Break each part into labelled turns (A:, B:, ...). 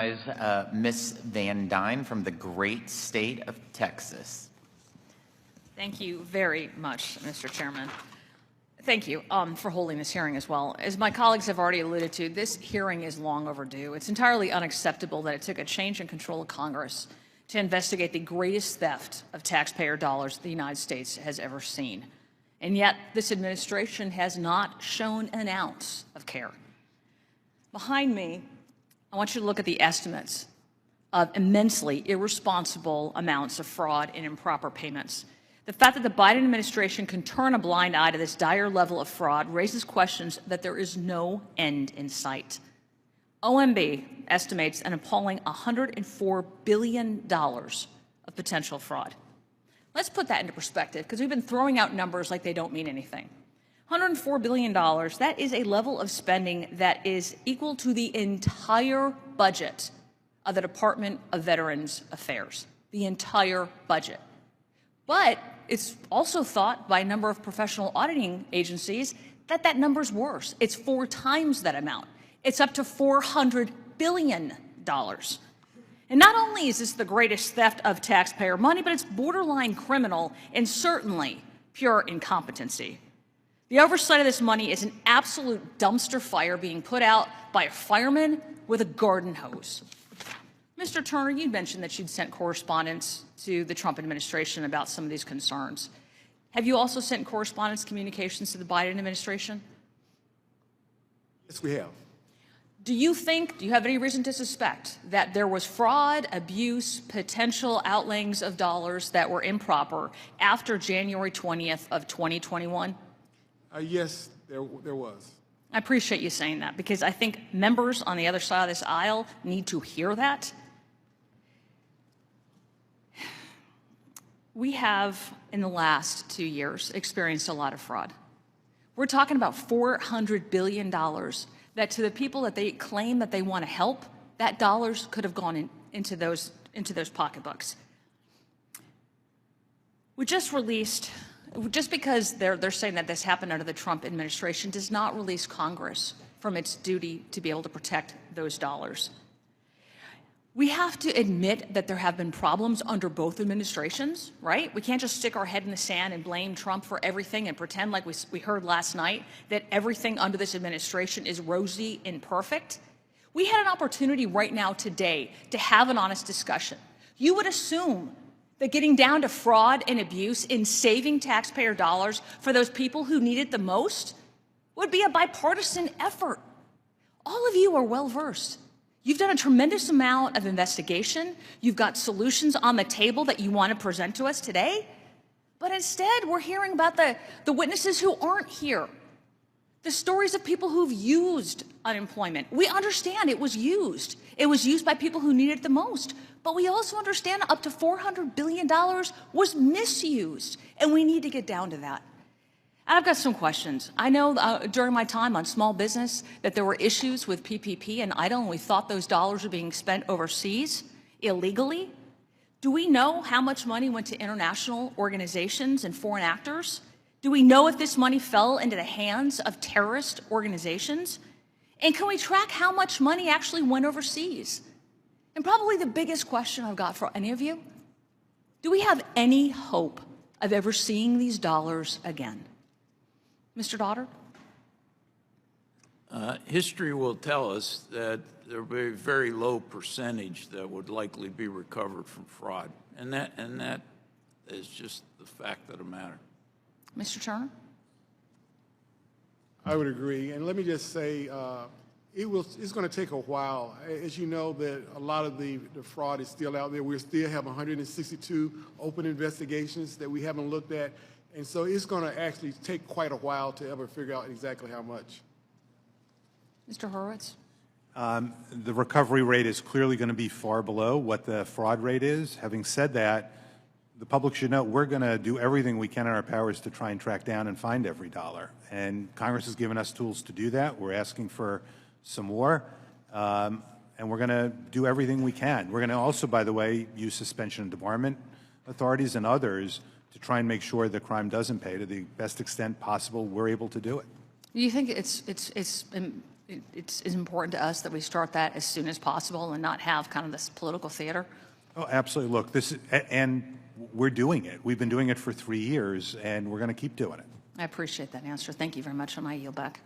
A: recognize Ms. Van Duyne from the great state of Texas.
B: Thank you very much, Mr. Chairman. Thank you for holding this hearing as well. As my colleagues have already alluded to, this hearing is long overdue. It's entirely unacceptable that it took a change in control of Congress to investigate the greatest theft of taxpayer dollars the United States has ever seen. And yet, this administration has not shown an ounce of care. Behind me, I want you to look at the estimates of immensely irresponsible amounts of fraud and improper payments. The fact that the Biden administration can turn a blind eye to this dire level of fraud raises questions that there is no end in sight. OMB estimates an appalling $104 billion of potential fraud. Let's put that into perspective, because we've been throwing out numbers like they don't mean anything. $104 billion, that is a level of spending that is equal to the entire budget of the Department of Veterans Affairs, the entire budget. But it's also thought by a number of professional auditing agencies that that number's worse. It's 4 times that amount. It's up to $400 billion. And not only is this the greatest theft of taxpayer money, but it's borderline criminal and certainly pure incompetency. The oversight of this money is an absolute dumpster fire being put out by a fireman with a garden hose. Mr. Turner, you mentioned that you'd sent correspondence to the Trump administration about some of these concerns. Have you also sent correspondence communications to the Biden administration?
C: Yes, we have.
B: Do you have any reason to suspect that there was fraud, abuse, potential outlayings of dollars that were improper after January 20th of 2021?
C: Yes, there was.
B: I appreciate you saying that, because I think members on the other side of this aisle need to hear that. We have, in the last 2 years, experienced a lot of fraud. We're talking about $400 billion that, to the people that they claim that they want to help, that dollars could have gone into those pocketbooks. We just released, just because they're saying that this happened under the Trump administration, does not release Congress from its duty to be able to protect those dollars. We have to admit that there have been problems under both administrations, right? We can't just stick our head in the sand and blame Trump for everything and pretend like we heard last night that everything under this administration is rosy and perfect. We had an opportunity right now today to have an honest discussion. You would assume that getting down to fraud and abuse in saving taxpayer dollars for those people who need it the most would be a bipartisan effort. All of you are well-versed. You've done a tremendous amount of investigation. You've got solutions on the table that you want to present to us today. But instead, we're hearing about the witnesses who aren't here, the stories of people who've used unemployment. We understand it was used. It was used by people who needed it the most. But we also understand up to $400 billion was misused, and we need to get down to that. And I've got some questions. I know during my time on small business that there were issues with PPP and EIDL, and we thought those dollars were being spent overseas illegally. Do we know how much money went to international organizations and foreign actors? Do we know if this money fell into the hands of terrorist organizations? And can we track how much money actually went overseas? And probably the biggest question I've got for any of you, do we have any hope of ever seeing these dollars again? Mr. Dotter?
D: History will tell us that there will be a very low percentage that would likely be recovered from fraud. And that is just the fact of the matter.
B: Mr. Turner?
C: I would agree. And let me just say, it's going to take a while. As you know, that a lot of the fraud is still out there. We still have 162 open investigations that we haven't looked at. And so it's going to actually take quite a while to ever figure out exactly how much.
B: Mr. Horowitz?
E: The recovery rate is clearly going to be far below what the fraud rate is. Having said that, the public should know we're going to do everything we can in our powers to try and track down and find every dollar. And Congress has given us tools to do that. We're asking for some more. And we're going to do everything we can. We're going to also, by the way, use suspension of debarment authorities and others to try and make sure the crime doesn't pay to the best extent possible we're able to do it.
B: Do you think it's it's important to us that we start that as soon as possible and not have kind of this political theater.
E: Oh, absolutely. Look, and we're doing it. We've been doing it for 3 years, and we're going to keep doing it.
B: I appreciate that answer. Thank you very much, and I yield back.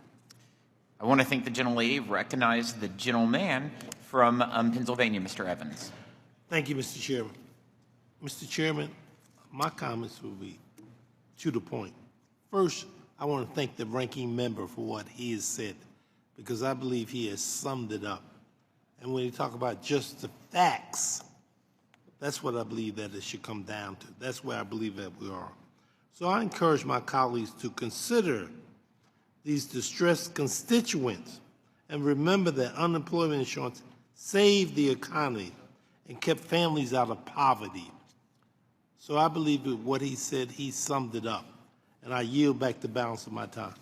A: I want to thank the gentlelady, recognize the gentleman from Pennsylvania, Mr. Evans.
F: Thank you, Mr. Chairman. Mr. Chairman, my comments will be to the point. First, I want to thank the ranking member for what he has said, because I believe he has summed it up. And when you talk about just the facts, that's what I believe that it should come down to. That's where I believe that we are. So I encourage my colleagues to consider these distressed constituents and remember that unemployment insurance saved the economy and kept families out of poverty. So I believe that what he said, he summed it up. And I yield back the balance of my time.